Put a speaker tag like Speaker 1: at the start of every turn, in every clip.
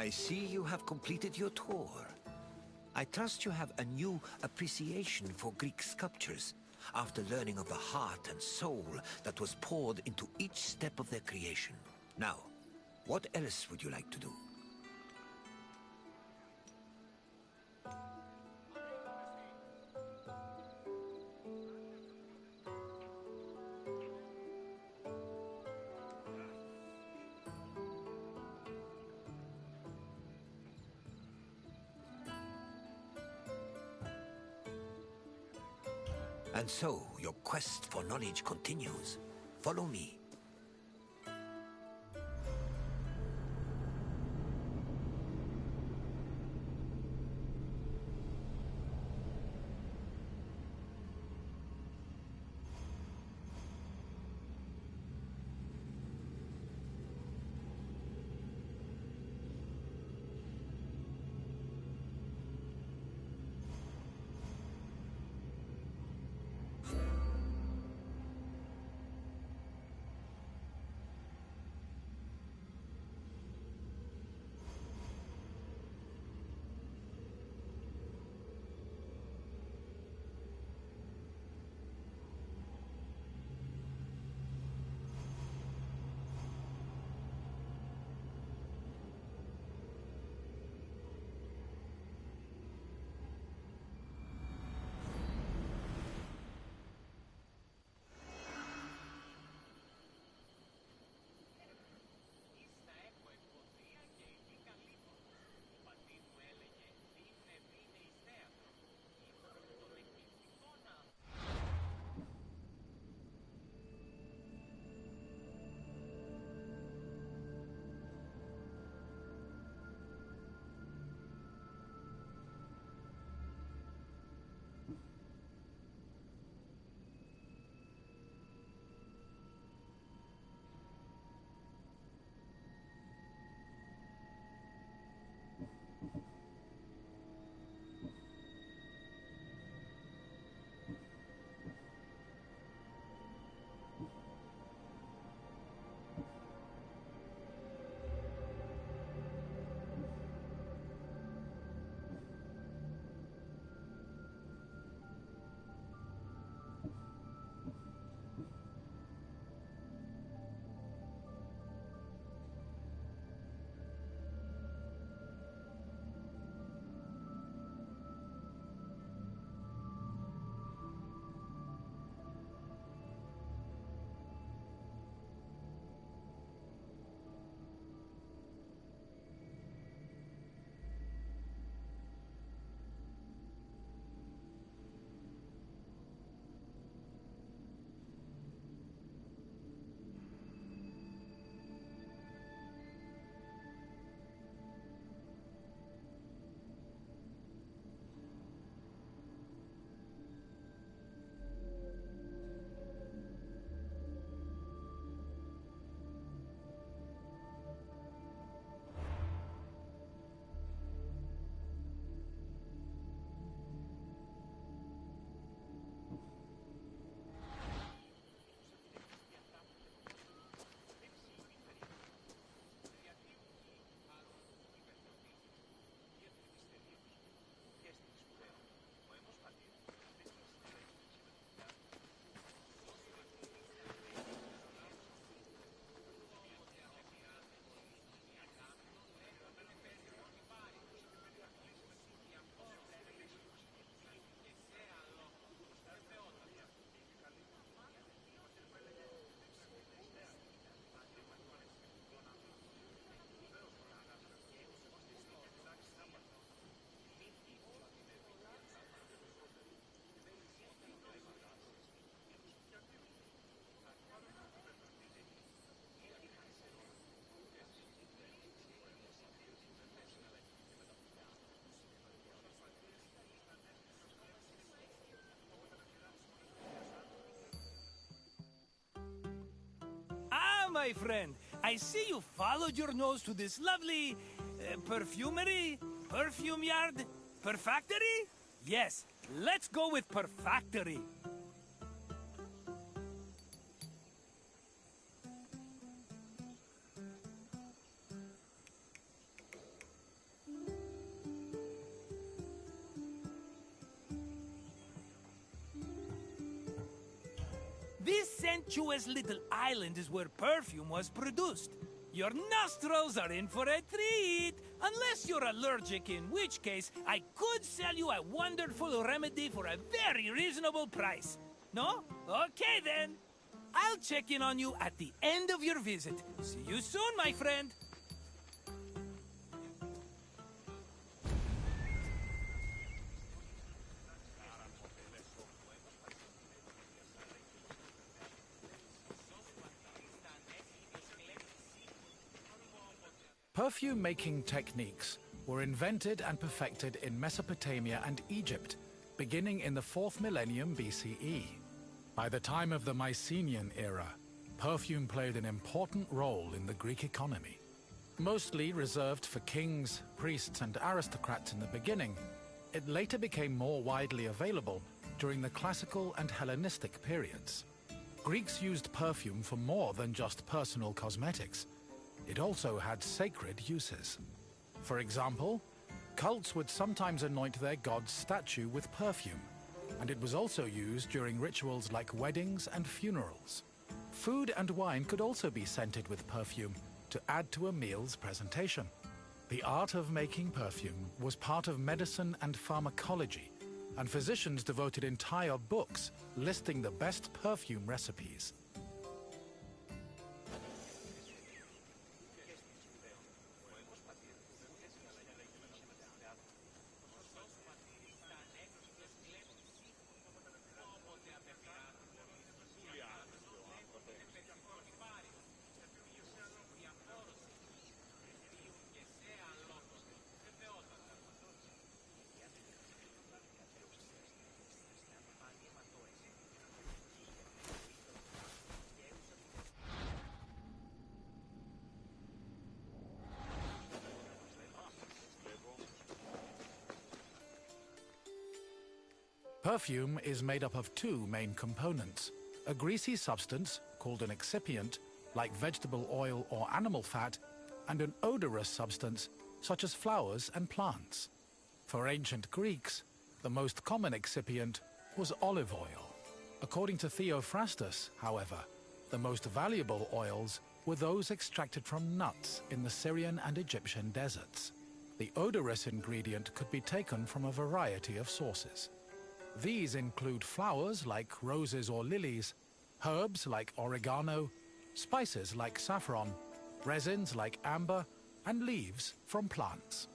Speaker 1: I see you have completed your tour. I trust you have a new appreciation for Greek sculptures, after learning of the heart and soul that was poured into each step of their creation. Now, what else would you like to do? And so, your quest for knowledge continues. Follow me.
Speaker 2: My friend, I see you followed your nose to this lovely perfumery, perfume yard, perfactory? Yes, let's go with perfactory. sensuous little island is where perfume was produced. Your nostrils are in for a treat, unless you're allergic, in which case I could sell you a wonderful remedy for a very reasonable price. No? Okay then. I'll check in on you at the end of your visit. See you soon, my friend.
Speaker 3: Perfume-making techniques were invented and perfected in Mesopotamia and Egypt, beginning in the 4th millennium BCE. By the time of the Mycenaean era, perfume played an important role in the Greek economy. Mostly reserved for kings, priests, and aristocrats in the beginning, it later became more widely available during the classical and Hellenistic periods. Greeks used perfume for more than just personal cosmetics. It also had sacred uses. For example, cults would sometimes anoint their god's statue with perfume, and it was also used during rituals like weddings and funerals. Food and wine could also be scented with perfume to add to a meal's presentation. The art of making perfume was part of medicine and pharmacology, and physicians devoted entire books listing the best perfume recipes. Perfume is made up of two main components: a greasy substance, called an excipient, like vegetable oil or animal fat, and an odorous substance, such as flowers and plants. For ancient Greeks, the most common excipient was olive oil. According to Theophrastus, however, the most valuable oils were those extracted from nuts in the Syrian and Egyptian deserts. The odorous ingredient could be taken from a variety of sources. These include flowers like roses or lilies, herbs like oregano, spices like saffron, resins like amber, and leaves from plants.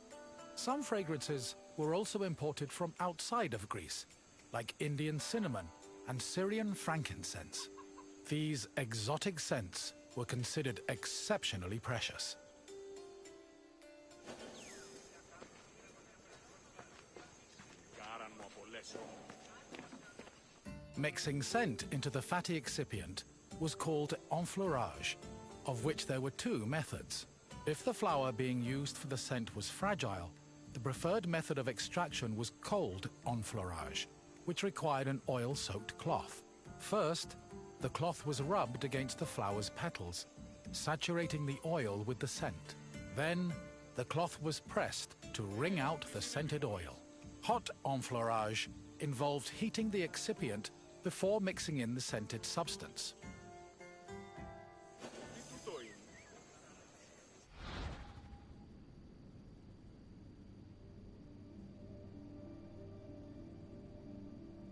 Speaker 3: Some fragrances were also imported from outside of Greece, like Indian cinnamon and Syrian frankincense. These exotic scents were considered exceptionally precious. Mixing scent into the fatty excipient was called enfleurage, of which there were two methods. If the flower being used for the scent was fragile, the preferred method of extraction was cold enfleurage, which required an oil-soaked cloth. First, the cloth was rubbed against the flower's petals, saturating the oil with the scent. Then, the cloth was pressed to wring out the scented oil. Hot enfleurage involved heating the excipient before mixing in the scented substance.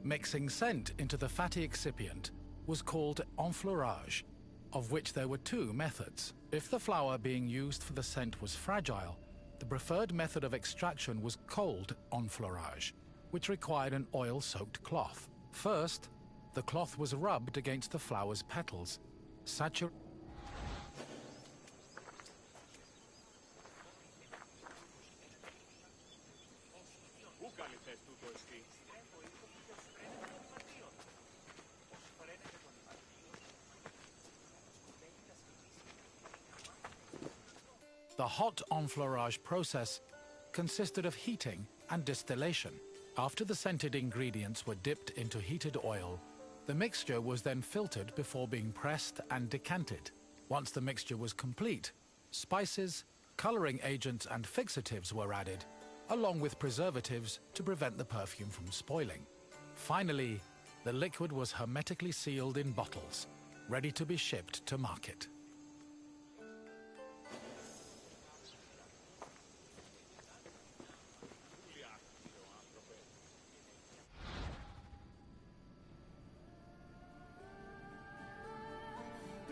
Speaker 3: Mixing scent into the fatty excipient was called enfleurage, of which there were two methods. If the flower being used for the scent was fragile, the preferred method of extraction was cold enfleurage, which required an oil-soaked cloth. First, the cloth was rubbed against the flower's petals, The hot enfleurage process consisted of heating and distillation. After the scented ingredients were dipped into heated oil, the mixture was then filtered before being pressed and decanted. Once the mixture was complete, spices, coloring agents and fixatives were added, along with preservatives to prevent the perfume from spoiling. Finally, the liquid was hermetically sealed in bottles, ready to be shipped to market.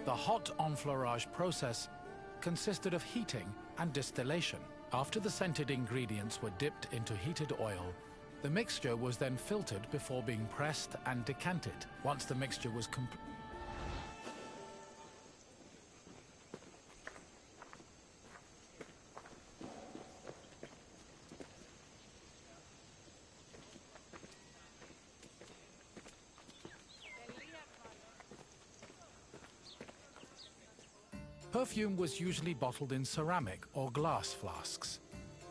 Speaker 3: The hot enfleurage process consisted of heating and distillation. After the scented ingredients were dipped into heated oil, the mixture was then filtered before being pressed and decanted. Once the mixture was complete, perfume was usually bottled in ceramic or glass flasks,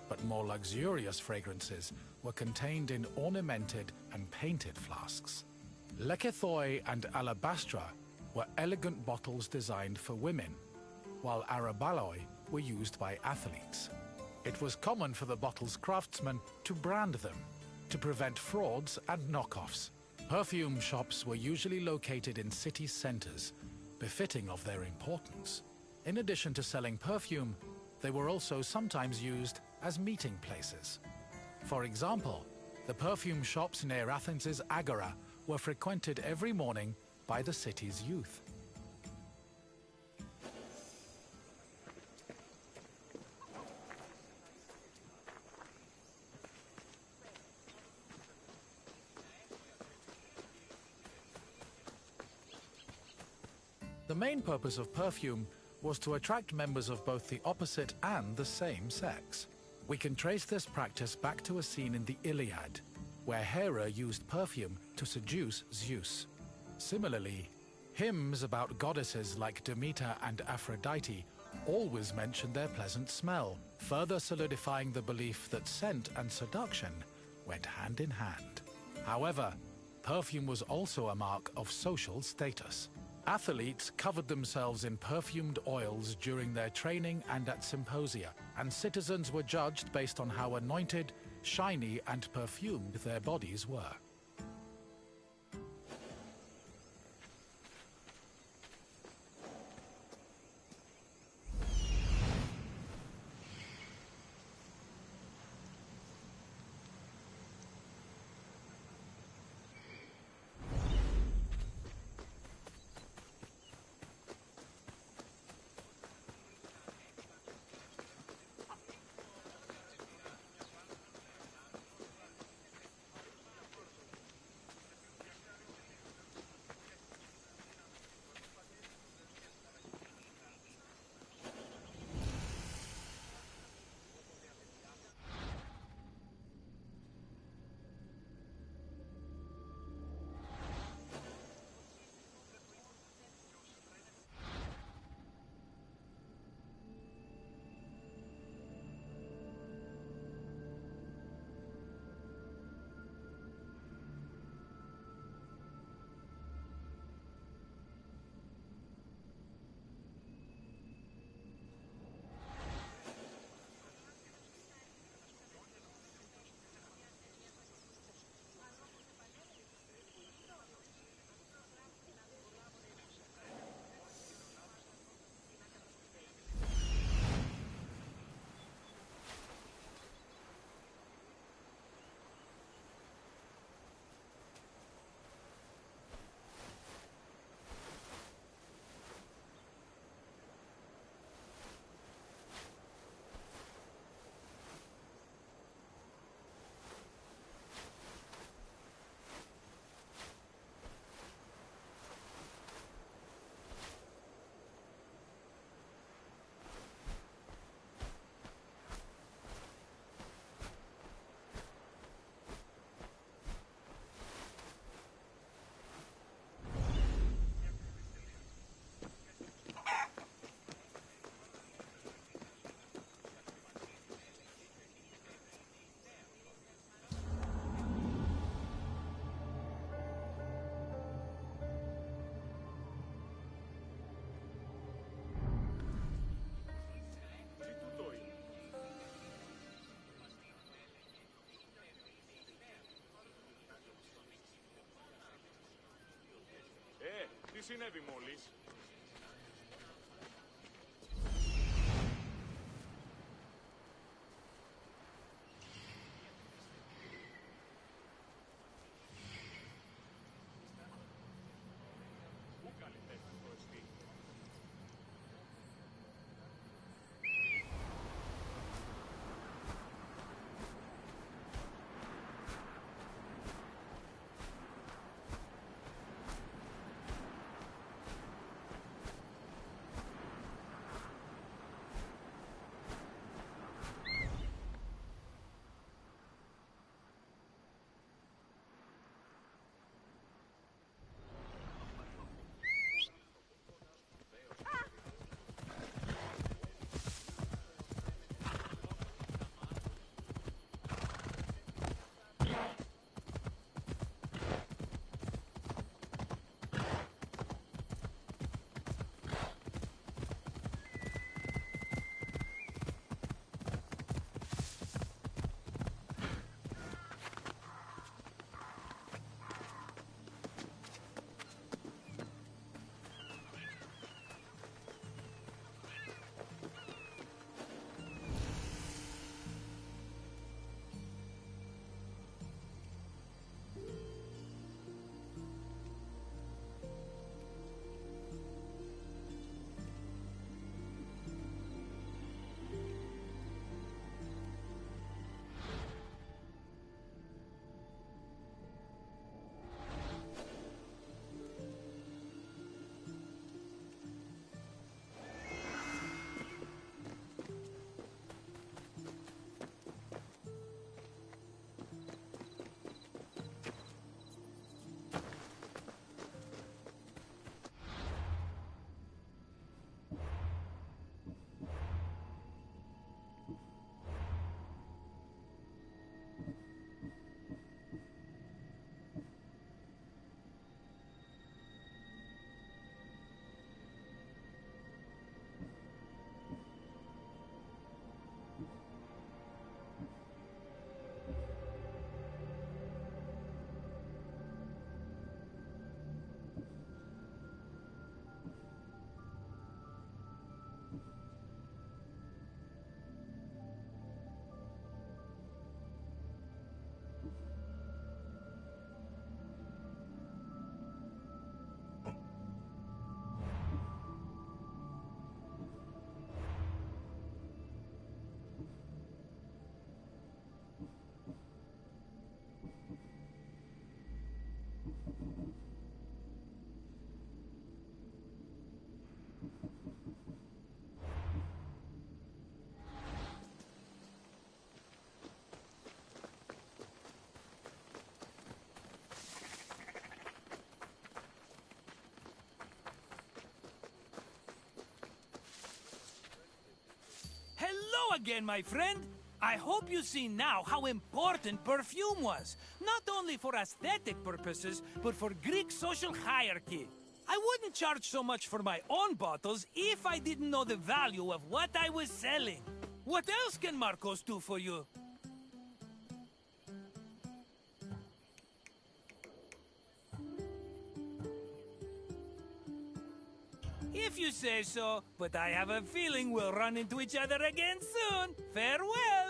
Speaker 3: but more luxurious fragrances were contained in ornamented and painted flasks. Lekythoi and alabastra were elegant bottles designed for women, while arabaloi were used by athletes. It was common for the bottle's craftsmen to brand them to prevent frauds and knockoffs. Perfume shops were usually located in city centers, befitting of their importance. In addition to selling perfume, they were also sometimes used as meeting places. For example, the perfume shops near Athens's Agora were frequented every morning by the city's youth. The main purpose of perfume was to attract members of both the opposite and the same sex. We can trace this practice back to a scene in the Iliad, where Hera used perfume to seduce Zeus. Similarly, hymns about goddesses like Demeter and Aphrodite always mention their pleasant smell, further solidifying the belief that scent and seduction went hand in hand. However, perfume was also a mark of social status. Athletes covered themselves in perfumed oils during their training and at symposia, and citizens were judged based on how anointed, shiny, and perfumed their bodies were.
Speaker 4: συνέβη μόλις?
Speaker 2: Hello again, my friend. I hope you see now how important perfume was, not only for aesthetic purposes, but for Greek social hierarchy. I wouldn't charge so much for my own bottles if I didn't know the value of what I was selling. What else can Marcos do for you? If you say so, but I have a feeling we'll run into each other again soon. Farewell!